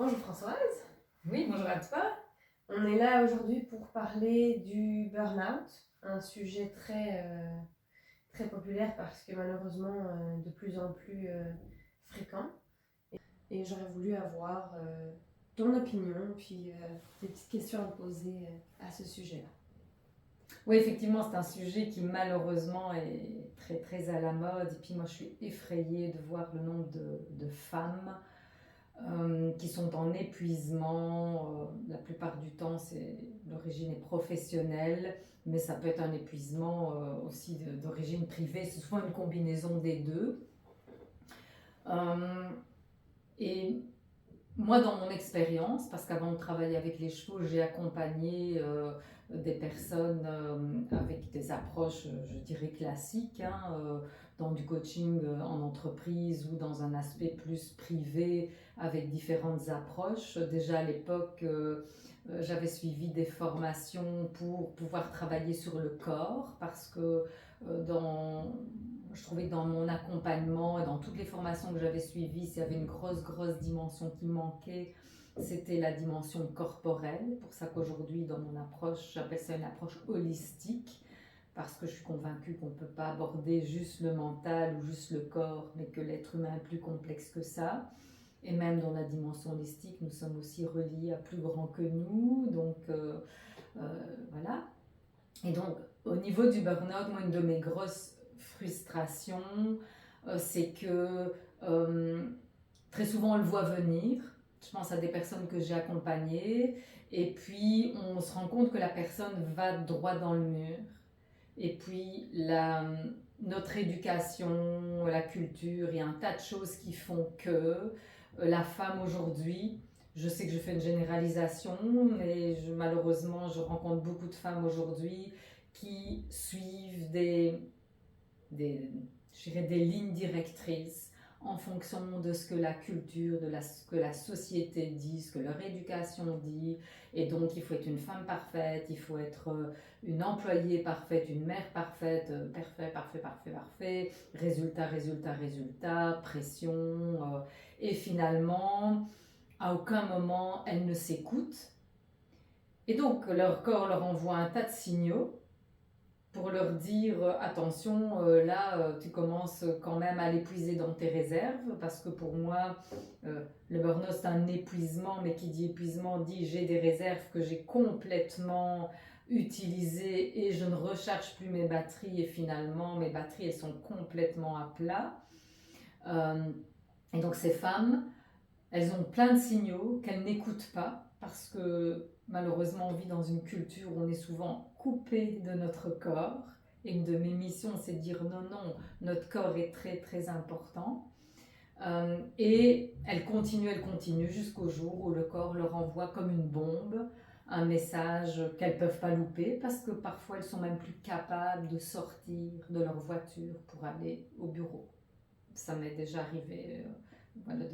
Bonjour Françoise, Oui, bonjour à toi. on est là aujourd'hui pour parler du burn-out, un sujet très populaire parce que malheureusement de plus en plus fréquent. Et j'aurais voulu avoir ton opinion, puis des petites questions à te poser à ce sujet-là. Oui, effectivement, c'est un sujet qui malheureusement est très très à la mode. Et puis moi, je suis effrayée de voir le nombre de femmes qui sont en épuisement. La plupart du temps, l'origine est professionnelle, mais ça peut être un épuisement aussi d'origine privée. C'est souvent une combinaison des deux. Euh, et Moi, dans mon expérience, parce qu'avant de travailler avec les chevaux, j'ai accompagné des personnes avec des approches, je dirais, classiques, dans du coaching en entreprise ou dans un aspect plus privé avec différentes approches. Déjà à l'époque, j'avais suivi des formations pour pouvoir travailler sur le corps parce que je trouvais que dans mon accompagnement et dans toutes les formations que j'avais suivies, s'il y avait une grosse dimension qui manquait, c'était la dimension corporelle. Pour ça qu'aujourd'hui, dans mon approche, j'appelle ça une approche holistique, parce que je suis convaincue qu'on ne peut pas aborder juste le mental ou juste le corps, mais que l'être humain est plus complexe que ça. Et même dans la dimension holistique, nous sommes aussi reliés à plus grand que nous. Donc voilà. Et donc, au niveau du burn-out, moi, une de mes grosses frustrations, c'est que très souvent, on le voit venir. Je pense à des personnes que j'ai accompagnées, et puis on se rend compte que la personne va droit dans le mur. Et puis, notre éducation, la culture, il y a un tas de choses qui font que la femme aujourd'hui, je sais que je fais une généralisation, mais malheureusement, je rencontre beaucoup de femmes aujourd'hui qui suivent je dirais des lignes directrices en fonction de ce que la culture, ce que la société dit, ce que leur éducation dit. Et donc, il faut être une femme parfaite, il faut être une employée parfaite, une mère parfaite, parfait. Résultat, pression. Et finalement, à aucun moment, elles ne s'écoutent. Et donc, leur corps leur envoie un tas de signaux pour leur dire attention, là tu commences quand même à l'épuiser dans tes réserves, parce que pour moi le burn-out c'est un épuisement, mais qui dit épuisement dit j'ai des réserves que j'ai complètement utilisées et je ne recharge plus mes batteries, et finalement mes batteries elles sont complètement à plat. Euh, et donc ces femmes, elles ont plein de signaux qu'elles n'écoutent pas, parce que malheureusement on vit dans une culture où on est souvent coupé de notre corps. Et une de mes missions, c'est de dire non, non, notre corps est très important. Et elles continuent jusqu'au jour où le corps leur envoie comme une bombe un message qu'elles ne peuvent pas louper, parce que parfois elles sont même plus capables de sortir de leur voiture pour aller au bureau. Ça m'est déjà arrivé voilà,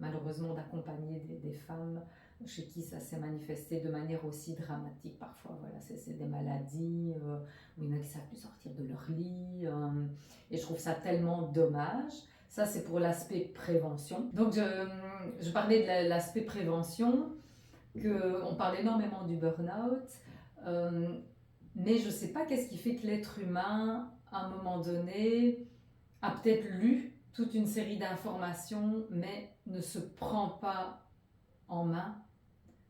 malheureusement d'accompagner des femmes chez qui ça s'est manifesté de manière aussi dramatique parfois. Voilà, c'est des maladies où il y en a qui ne savent plus sortir de leur lit. Et je trouve ça tellement dommage. Ça, c'est pour l'aspect prévention. Donc, je parlais de l'aspect prévention, qu'on parle énormément du burn-out, mais je ne sais pas qu'est-ce qui fait que l'être humain, à un moment donné, a peut-être lu toute une série d'informations, mais ne se prend pas en main,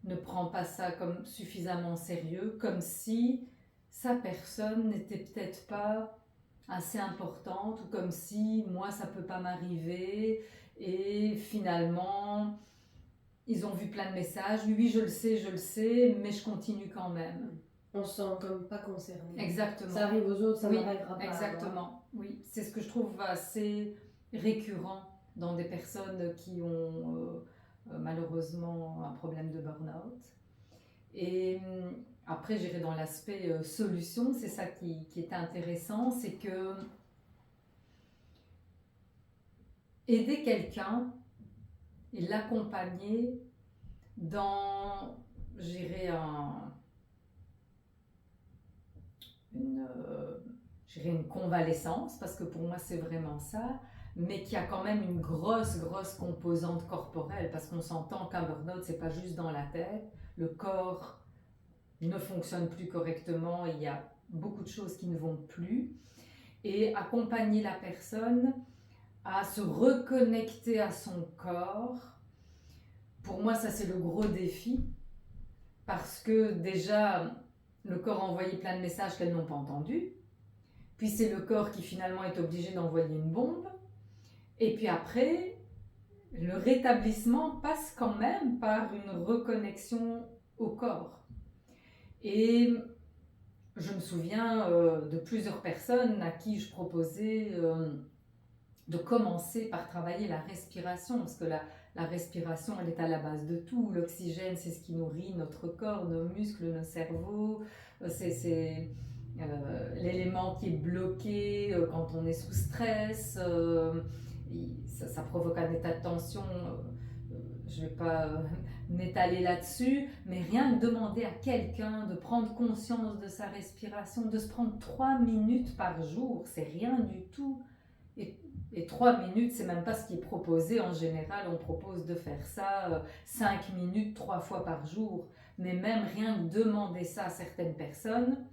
ne prend pas ça comme suffisamment sérieux, comme si sa personne n'était peut-être pas assez importante, ou comme si moi ça peut pas m'arriver. Et finalement ils ont vu plein de messages, oui je le sais, mais je continue quand même. On se sent comme pas concerné. Exactement. Ça arrive aux autres, ça oui, n'arrivera pas exactement. Oui, c'est ce que je trouve assez récurrent dans des personnes qui ont malheureusement un problème de burn-out. Et après, j'irai dans l'aspect solution, c'est ça qui est intéressant, c'est que aider quelqu'un et l'accompagner dans, j'irai une convalescence, parce que pour moi c'est vraiment ça, mais qui a quand même une grosse composante corporelle, parce qu'on s'entend qu'un burn-out, c'est pas juste dans la tête, le corps ne fonctionne plus correctement, il y a beaucoup de choses qui ne vont plus, et accompagner la personne à se reconnecter à son corps, pour moi ça c'est le gros défi, parce que déjà le corps a envoyé plein de messages qu'elles n'ont pas entendus, puis c'est le corps qui finalement est obligé d'envoyer une bombe, et puis après le rétablissement passe quand même par une reconnexion au corps. Et je me souviens de plusieurs personnes à qui je proposais de commencer par travailler la respiration, parce que la respiration, elle est à la base de tout. L'oxygène, c'est ce qui nourrit notre corps, nos muscles, nos cerveaux. C'est l'élément qui est bloqué quand on est sous stress. Ça provoque un état de tension. Je ne vais pas m'étaler là-dessus, mais rien que demander à quelqu'un de prendre conscience de sa respiration, de se prendre 3 minutes par jour, c'est rien du tout. Et 3 minutes, c'est même pas ce qui est proposé. En général, on propose de faire ça 5 minutes 3 fois par jour. Mais même rien que demander ça à certaines personnes,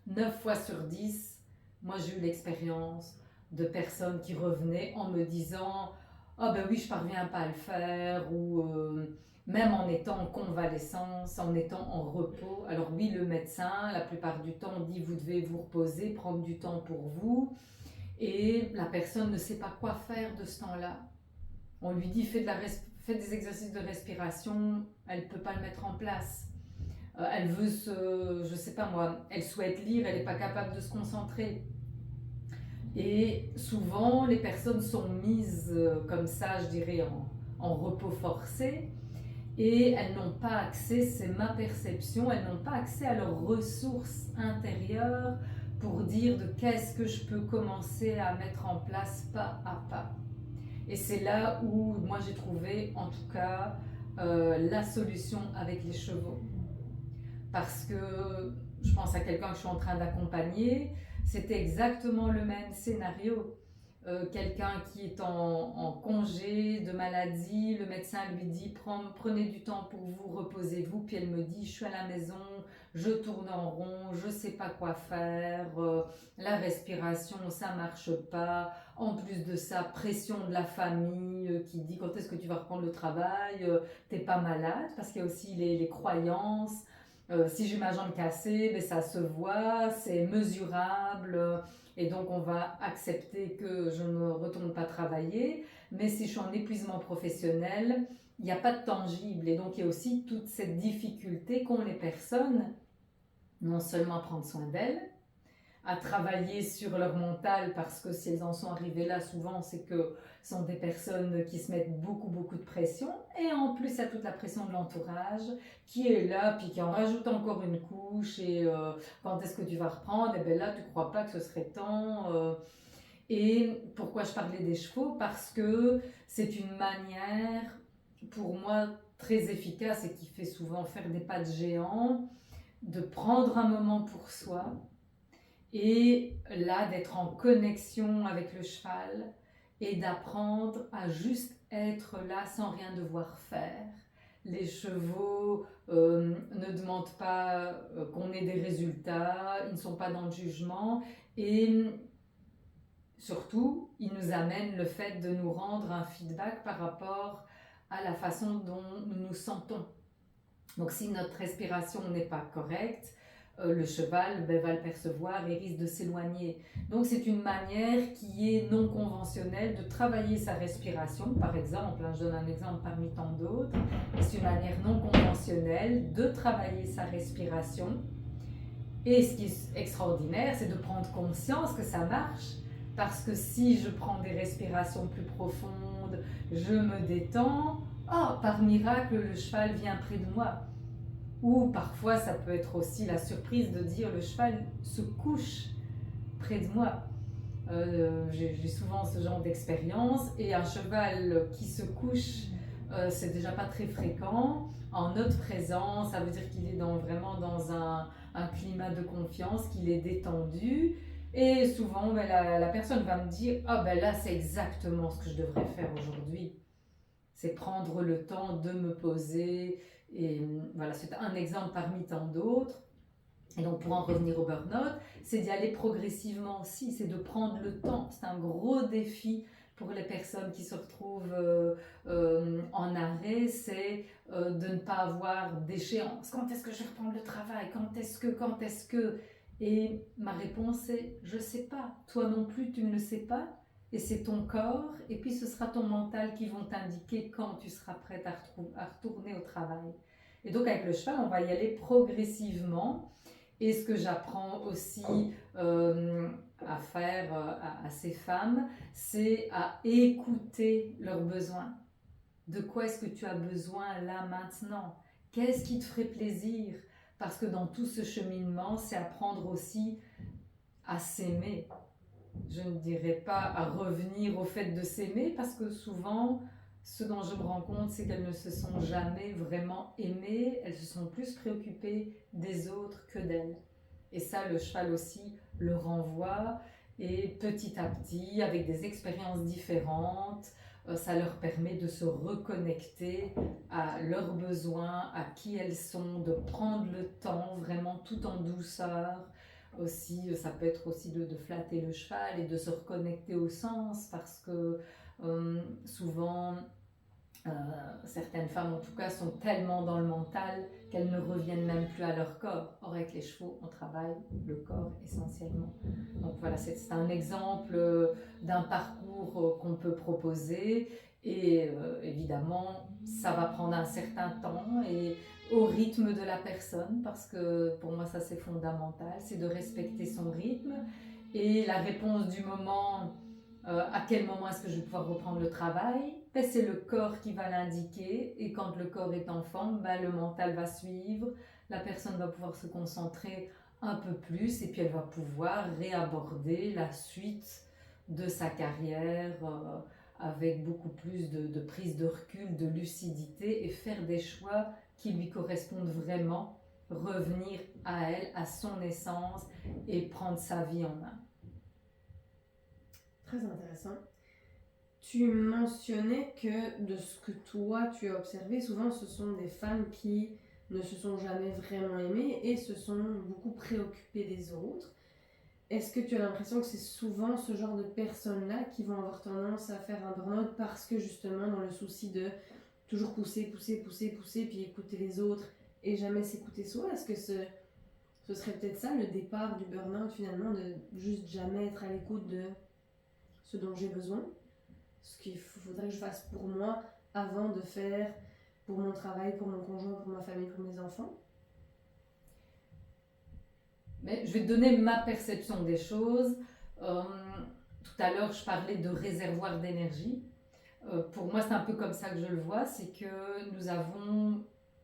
9 fois sur 10, moi j'ai eu l'expérience de personnes qui revenaient en me disant « Ah ben oui, je parviens pas à le faire » ou même en étant en convalescence, en étant en repos. Alors oui, le médecin, la plupart du temps, dit « Vous devez vous reposer, prendre du temps pour vous ». Et la personne ne sait pas quoi faire de ce temps-là. On lui dit fais des exercices de respiration, elle ne peut pas le mettre en place. Elle veut je sais pas moi, elle souhaite lire, elle n'est pas capable de se concentrer. Et souvent, les personnes sont mises comme ça, je dirais, en repos forcé. Et elles n'ont pas accès, c'est ma perception, elles n'ont pas accès à leurs ressources intérieures pour dire de qu'est-ce que je peux commencer à mettre en place pas à pas. Et c'est là où moi j'ai trouvé en tout cas la solution avec les chevaux. Parce que je pense à quelqu'un que je suis en train d'accompagner, c'était exactement le même scénario. Quelqu'un qui est en congé de maladie, le médecin lui dit prenez du temps pour vous, reposez-vous, puis elle me dit je suis à la maison, je tourne en rond, je sais pas quoi faire, la respiration ça marche pas, en plus de ça pression de la famille qui dit quand est-ce que tu vas reprendre le travail, t'es pas malade, parce qu'il y a aussi les croyances, si j'ai ma jambe cassée, ben ça se voit, c'est mesurable. Et donc on va accepter que je ne retourne pas travailler, mais si je suis en épuisement professionnel, il n'y a pas de tangible. Et donc il y a aussi toute cette difficulté qu'ont les personnes, non seulement à prendre soin d'elles, à travailler sur leur mental, parce que si elles en sont arrivées là, souvent c'est que ce sont des personnes qui se mettent beaucoup de pression, et en plus il y a toute la pression de l'entourage qui est là, puis qui en rajoute encore une couche, et quand est-ce que tu vas reprendre, et bien là tu crois pas que ce serait temps. Et pourquoi je parlais des chevaux? Parce que c'est une manière pour moi très efficace et qui fait souvent faire des pas de géant, de prendre un moment pour soi, et là d'être en connexion avec le cheval et d'apprendre à juste être là sans rien devoir faire. Les chevaux ne demandent pas qu'on ait des résultats, ils ne sont pas dans le jugement, et surtout ils nous amènent le fait de nous rendre un feedback par rapport à la façon dont nous nous sentons. Donc si notre respiration n'est pas correcte, le cheval va le percevoir et risque de s'éloigner. Donc c'est une manière qui est non conventionnelle de travailler sa respiration, par exemple, je donne un exemple parmi tant d'autres, c'est une manière non conventionnelle de travailler sa respiration. Et ce qui est extraordinaire, c'est de prendre conscience que ça marche, parce que si je prends des respirations plus profondes, je me détends, par miracle le cheval vient près de moi. Ou parfois ça peut être aussi la surprise de dire le cheval se couche près de moi. J'ai souvent ce genre d'expérience, et un cheval qui se couche, c'est déjà pas très fréquent. En notre présence, ça veut dire qu'il est vraiment dans un climat de confiance, qu'il est détendu. Et souvent, ben, la personne va me dire, ah ben là, c'est exactement ce que je devrais faire aujourd'hui. C'est prendre le temps de me poser. Et voilà, c'est un exemple parmi tant d'autres. Et donc, pour en revenir au burn-out, c'est d'y aller progressivement aussi, c'est de prendre le temps. C'est un gros défi pour les personnes qui se retrouvent en arrêt, c'est de ne pas avoir d'échéance. Quand est-ce que je vais reprendre le travail? Quand est-ce que... Et ma réponse est, je ne sais pas. Toi non plus, tu ne le sais pas. Et c'est ton corps, et puis ce sera ton mental qui vont t'indiquer quand tu seras prête à retourner au travail. Et donc avec le cheval, on va y aller progressivement. Et ce que j'apprends aussi à faire à ces femmes, c'est à écouter leurs besoins. De quoi est-ce que tu as besoin là maintenant? Qu'est-ce qui te ferait plaisir? Parce que dans tout ce cheminement, c'est apprendre aussi à s'aimer. Je ne dirais pas à revenir au fait de s'aimer, parce que souvent, ce dont je me rends compte, c'est qu'elles ne se sont jamais vraiment aimées, elles se sont plus préoccupées des autres que d'elles. Et ça, le cheval aussi le renvoie, et petit à petit, avec des expériences différentes, ça leur permet de se reconnecter à leurs besoins, à qui elles sont, de prendre le temps vraiment tout en douceur. Aussi, ça peut être aussi de flatter le cheval et de se reconnecter au sens, parce que souvent euh, certaines femmes en tout cas sont tellement dans le mental qu'elles ne reviennent même plus à leur corps. Or avec les chevaux on travaille le corps essentiellement. Donc voilà, c'est un exemple d'un parcours qu'on peut proposer, et évidemment ça va prendre un certain temps et au rythme de la personne, parce que pour moi ça c'est fondamental, c'est de respecter son rythme et la réponse du moment. À quel moment est-ce que je vais pouvoir reprendre le travail? Ben, c'est le corps qui va l'indiquer, et quand le corps est en forme, ben, le mental va suivre, la personne va pouvoir se concentrer un peu plus, et puis elle va pouvoir réaborder la suite de sa carrière avec beaucoup plus de prise de recul, de lucidité, et faire des choix qui lui correspondent vraiment, revenir à elle, à son essence, et prendre sa vie en main. Très intéressant. Tu mentionnais que de ce que toi tu as observé, souvent ce sont des femmes qui ne se sont jamais vraiment aimées et se sont beaucoup préoccupées des autres. Est-ce que tu as l'impression que c'est souvent ce genre de personnes-là qui vont avoir tendance à faire un burn-out parce que justement dans le souci de toujours pousser, puis écouter les autres et jamais s'écouter soi? Est-ce que ce serait peut-être ça le départ du burn-out finalement, de juste jamais être à l'écoute de ce dont j'ai besoin? Ce qu'il faudrait que je fasse pour moi avant de faire pour mon travail, pour mon conjoint, pour ma famille, pour mes enfants? Mais je vais te donner ma perception des choses. Euh, Tout à l'heure, je parlais de réservoir d'énergie. Pour moi, c'est un peu comme ça que je le vois, c'est que nous avons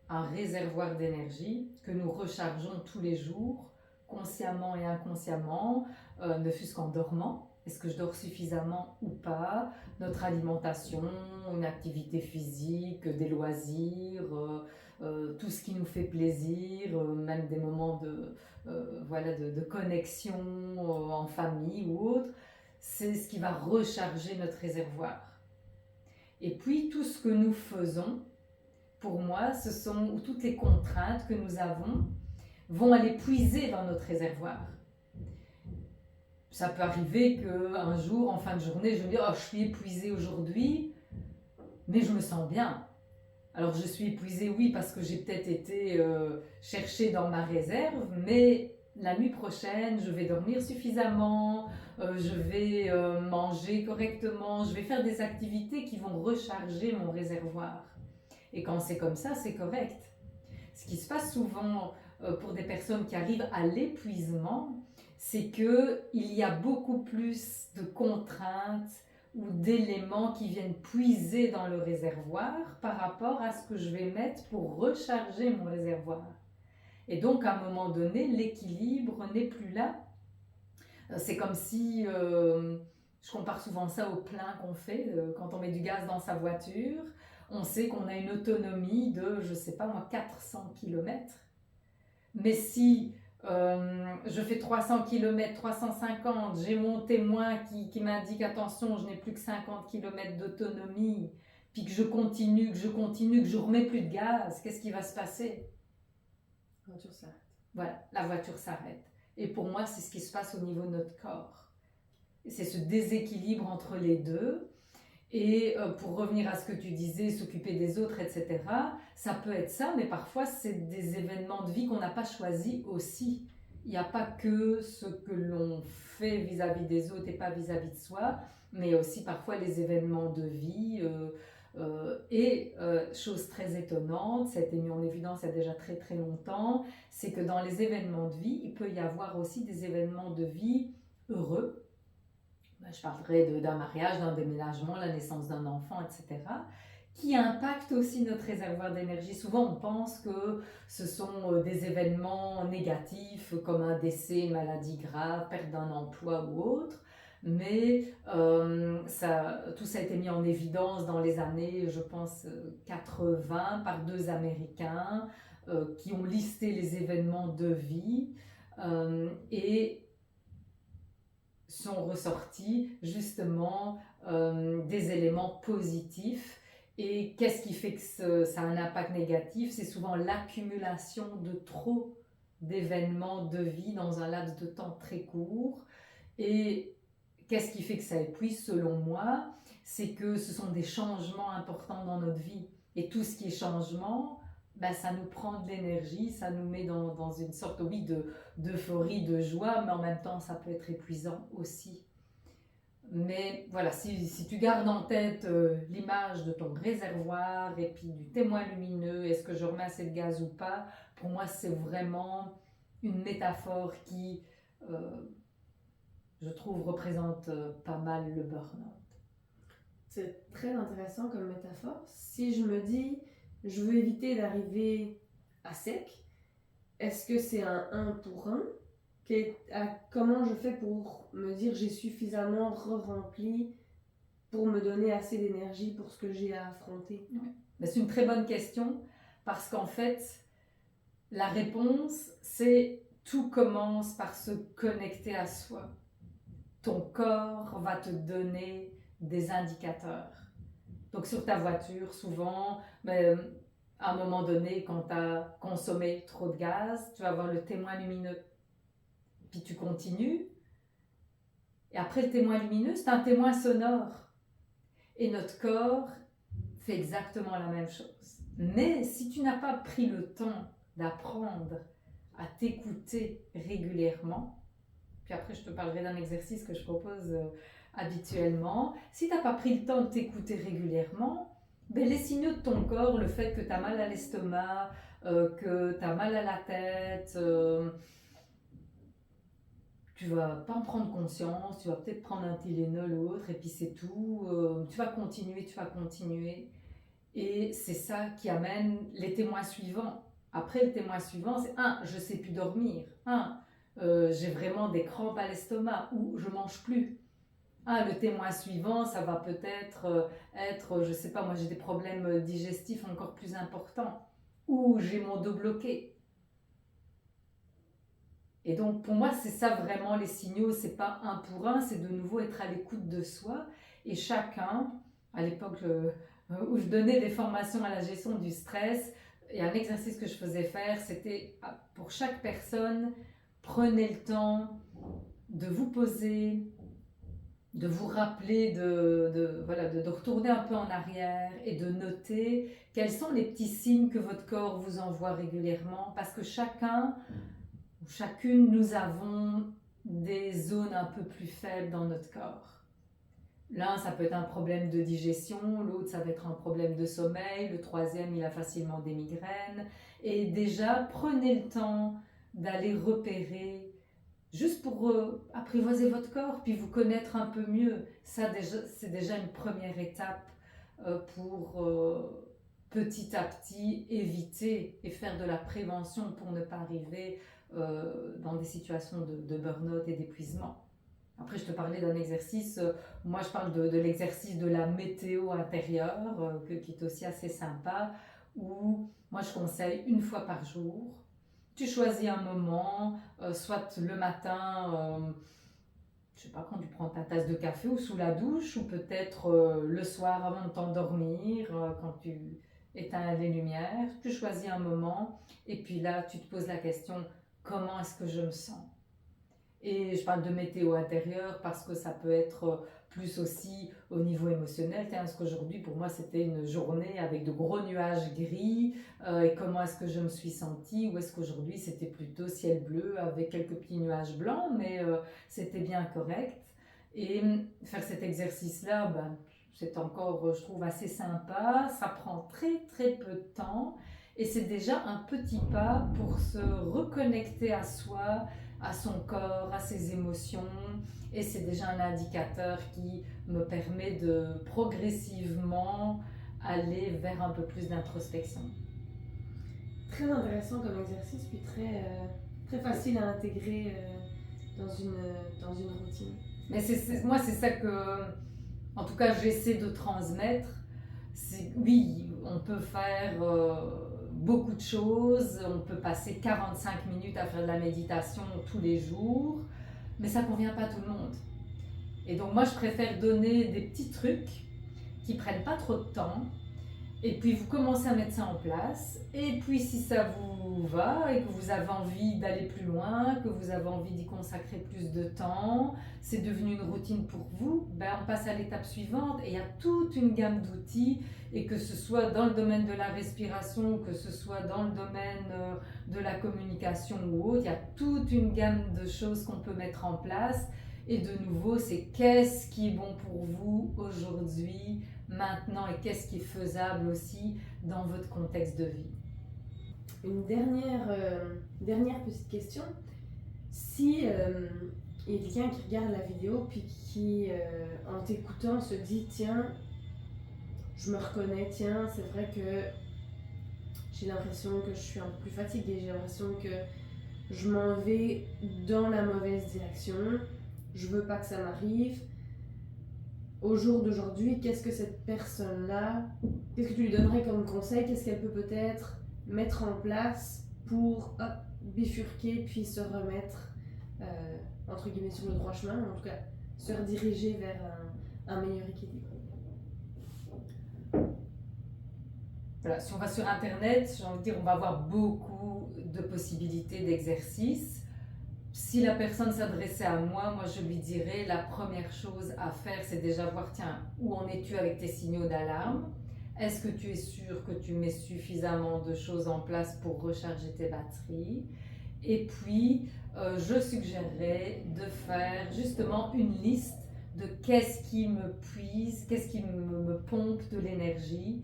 un réservoir d'énergie que nous rechargeons tous les jours, consciemment et inconsciemment, ne fût-ce qu'en dormant. Est-ce que je dors suffisamment ou pas? Notre alimentation, une activité physique, des loisirs, tout ce qui nous fait plaisir, même des moments voilà, de connexion en famille ou autre, c'est ce qui va recharger notre réservoir. Et puis tout ce que nous faisons, pour moi, ce sont toutes les contraintes que nous avons vont aller puiser dans notre réservoir. Ça peut arriver qu'un jour, en fin de journée, je me dis « Oh, je suis épuisée aujourd'hui, mais je me sens bien. » Alors je suis épuisée, oui, parce que j'ai peut-être été chercher dans ma réserve, mais la nuit prochaine, je vais dormir suffisamment, je vais manger correctement, je vais faire des activités qui vont recharger mon réservoir. Et quand c'est comme ça, c'est correct. Ce qui se passe souvent pour des personnes qui arrivent à l'épuisement, c'est qu'il y a beaucoup plus de contraintes ou d'éléments qui viennent puiser dans le réservoir par rapport à ce que je vais mettre pour recharger mon réservoir. Et donc, à un moment donné, l'équilibre n'est plus là. C'est comme si, je compare souvent ça au plein qu'on fait quand on met du gaz dans sa voiture. On sait qu'on a une autonomie de, je sais pas moi, 400 km. Mais si je fais 300 km, 350, j'ai mon témoin qui m'indique attention, je n'ai plus que 50 km d'autonomie, puis que je continue, que je remets plus de gaz, qu'est-ce qui va se passer? La voiture s'arrête. Voilà, la voiture s'arrête. Et pour moi, c'est ce qui se passe au niveau de notre corps. C'est ce déséquilibre entre les deux. Et pour revenir à ce que tu disais, s'occuper des autres, etc., ça peut être ça, mais parfois c'est des événements de vie qu'on n'a pas choisis aussi. Il n'y a pas que ce que l'on fait vis-à-vis des autres et pas vis-à-vis de soi, mais aussi parfois les événements de vie. Chose très étonnante, ça a été mis en évidence il y a déjà très très longtemps, c'est que dans les événements de vie, il peut y avoir aussi des événements de vie heureux. Je parlerai d'un mariage, d'un déménagement, la naissance d'un enfant, etc., qui impactent aussi notre réservoir d'énergie. Souvent, on pense que ce sont des événements négatifs, comme un décès, une maladie grave, perte d'un emploi ou autre, mais tout ça a été mis en évidence dans les années, je pense, 80 par deux Américains qui ont listé les événements de vie et sont ressortis justement des éléments positifs. Et qu'est-ce qui fait que ça a un impact négatif? C'est souvent l'accumulation de trop d'événements de vie dans un laps de temps très court. Et qu'est-ce qui fait que ça épuise selon moi? C'est que ce sont des changements importants dans notre vie. Et tout ce qui est changement, ben, ça nous prend de l'énergie, ça nous met dans une sorte, oui, d'euphorie, de joie, mais en même temps, ça peut être épuisant aussi. Mais voilà, si tu gardes en tête l'image de ton réservoir et puis du témoin lumineux, est-ce que je remets assez de gaz ou pas, pour moi, c'est vraiment une métaphore qui, je trouve, représente pas mal le burn-out. C'est très intéressant comme métaphore. Si je me dis, je veux éviter d'arriver à sec, est-ce que c'est un 1 pour 1? Comment je fais pour me dire j'ai suffisamment rempli pour me donner assez d'énergie pour ce que j'ai à affronter? Mais c'est une très bonne question parce qu'en fait, la réponse, c'est tout commence par se connecter à soi. Ton corps va te donner des indicateurs. Donc sur ta voiture, souvent, à un moment donné, quand tu as consommé trop de gaz, tu vas avoir le témoin lumineux. Puis tu continues. Et après le témoin lumineux, c'est un témoin sonore. Et notre corps fait exactement la même chose. Mais si tu n'as pas pris le temps d'apprendre à t'écouter régulièrement, puis après je te parlerai d'un exercice que je propose habituellement, si tu n'as pas pris le temps de t'écouter régulièrement, ben les signaux de ton corps, le fait que tu as mal à l'estomac, que tu as mal à la tête, tu vas pas en prendre conscience, tu vas peut-être prendre un Tylenol ou autre, et puis c'est tout. Tu vas continuer. Et c'est ça qui amène les témoins suivants. Après, le témoin suivant, c'est je sais plus dormir. J'ai vraiment des crampes à l'estomac, ou je mange plus. Le témoin suivant, ça va peut-être être, je sais pas, moi j'ai des problèmes digestifs encore plus importants, ou j'ai mon dos bloqué. Et donc pour moi, c'est ça vraiment les signaux, c'est pas un pour un, c'est de nouveau être à l'écoute de soi. Et chacun, à l'époque où je donnais des formations à la gestion du stress, et un exercice que je faisais faire, c'était pour chaque personne, prenez le temps de vous poser, de vous rappeler, de retourner un peu en arrière et de noter quels sont les petits signes que votre corps vous envoie régulièrement, parce que chacune, nous avons des zones un peu plus faibles dans notre corps. L'un, ça peut être un problème de digestion, l'autre, ça va être un problème de sommeil, le troisième, il a facilement des migraines. Et déjà, prenez le temps d'aller repérer, juste pour apprivoiser votre corps, puis vous connaître un peu mieux. Ça, c'est déjà une première étape pour petit à petit éviter et faire de la prévention pour ne pas arriver dans des situations de burn-out et d'épuisement. Après, je te parlais d'un exercice, moi je parle de l'exercice de la météo intérieure, qui est aussi assez sympa, où moi je conseille une fois par jour tu choisis un moment, soit le matin, je sais pas, quand tu prends ta tasse de café ou sous la douche, ou peut-être le soir avant de t'endormir, quand tu éteins les lumières. Tu choisis un moment et puis là, tu te poses la question, comment est-ce que je me sens? Et je parle de météo intérieure parce que ça peut être plus aussi au niveau émotionnel. Tiens, parce qu'aujourd'hui, pour moi, c'était une journée avec de gros nuages gris. Et comment est-ce que je me suis sentie? Ou est-ce qu'aujourd'hui, c'était plutôt ciel bleu avec quelques petits nuages blancs, mais c'était bien correct. Et faire cet exercice-là, ben, c'est encore, je trouve, assez sympa. Ça prend très, très peu de temps. Et c'est déjà un petit pas pour se reconnecter à soi, à son corps, à ses émotions. Et c'est déjà un indicateur qui me permet de progressivement aller vers un peu plus d'introspection. Très intéressant comme exercice, puis très facile à intégrer dans une routine. Mais moi, c'est ça que, en tout cas, j'essaie de transmettre. Oui, on peut faire beaucoup de choses, on peut passer 45 minutes à faire de la méditation tous les jours, mais ça ne convient pas à tout le monde. Et donc moi, je préfère donner des petits trucs qui ne prennent pas trop de temps. Et puis vous commencez à mettre ça en place. Et puis si ça vous va et que vous avez envie d'aller plus loin, que vous avez envie d'y consacrer plus de temps, c'est devenu une routine pour vous, ben on passe à l'étape suivante. Et il y a toute une gamme d'outils. Et que ce soit dans le domaine de la respiration, que ce soit dans le domaine de la communication ou autre, il y a toute une gamme de choses qu'on peut mettre en place. Et de nouveau, c'est qu'est-ce qui est bon pour vous aujourd'hui, maintenant, et qu'est-ce qui est faisable aussi dans votre contexte de vie. Une dernière petite question. Si il y a quelqu'un qui regarde la vidéo puis qui, en t'écoutant, se dit tiens, je me reconnais, tiens, c'est vrai que j'ai l'impression que je suis un peu plus fatiguée, j'ai l'impression que je m'en vais dans la mauvaise direction, je veux pas que ça m'arrive. Au jour d'aujourd'hui, qu'est-ce que cette personne-là, qu'est-ce que tu lui donnerais comme conseil? Qu'est-ce qu'elle peut peut-être mettre en place pour bifurquer puis se remettre entre guillemets sur le droit chemin, en tout cas se rediriger vers un meilleur équilibre? Voilà, si on va sur Internet, j'ai envie de dire, on va avoir beaucoup de possibilités d'exercices. Si la personne s'adressait à moi, je lui dirais la première chose à faire, c'est déjà voir, tiens, où en es-tu avec tes signaux d'alarme? Est-ce que tu es sûr que tu mets suffisamment de choses en place pour recharger tes batteries? Et puis, je suggérerais de faire justement une liste de qu'est-ce qui me puise, qu'est-ce qui me pompe de l'énergie,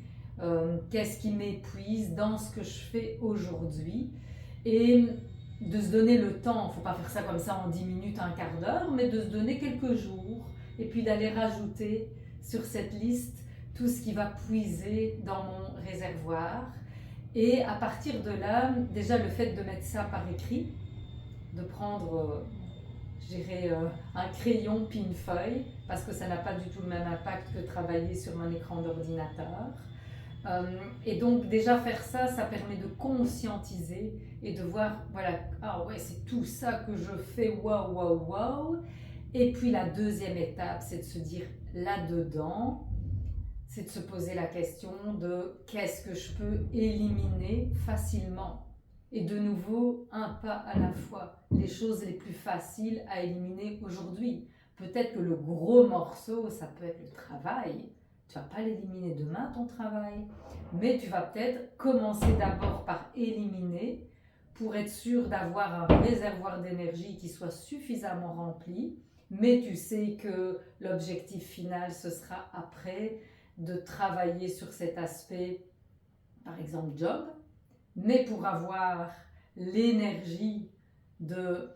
qu'est-ce qui m'épuise dans ce que je fais aujourd'hui. Et de se donner le temps, il ne faut pas faire ça comme ça en 10 minutes, un quart d'heure, mais de se donner quelques jours et puis d'aller rajouter sur cette liste tout ce qui va puiser dans mon réservoir. Et à partir de là, déjà le fait de mettre ça par écrit, de prendre, je dirais, un crayon puis une feuille, parce que ça n'a pas du tout le même impact que travailler sur un écran d'ordinateur. Et donc déjà faire ça, ça permet de conscientiser et de voir, voilà, ah ouais, c'est tout ça que je fais, waouh, waouh, waouh. Et puis la deuxième étape, c'est de se dire là-dedans, c'est de se poser la question de qu'est-ce que je peux éliminer facilement. Et de nouveau, un pas à la fois, les choses les plus faciles à éliminer aujourd'hui. Peut-être que le gros morceau, ça peut être le travail. Tu ne vas pas l'éliminer demain, ton travail, mais tu vas peut-être commencer d'abord par éliminer pour être sûr d'avoir un réservoir d'énergie qui soit suffisamment rempli, mais tu sais que l'objectif final, ce sera après de travailler sur cet aspect, par exemple job, mais pour avoir l'énergie de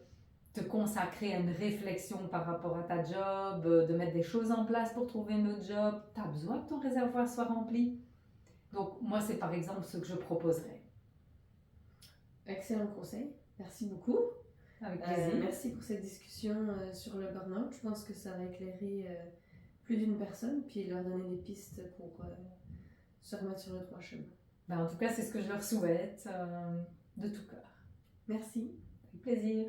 te consacrer à une réflexion par rapport à ta job, de mettre des choses en place pour trouver un autre job, tu as besoin que ton réservoir soit rempli. Donc moi, c'est par exemple ce que je proposerais. Excellent conseil, merci beaucoup. Avec plaisir. Merci pour cette discussion sur le burn-out. Je pense que ça va éclairer plus d'une personne, puis leur donner des pistes pour se remettre sur le droit chemin. En tout cas, c'est ce que je leur souhaite de tout cœur. Merci. Avec plaisir.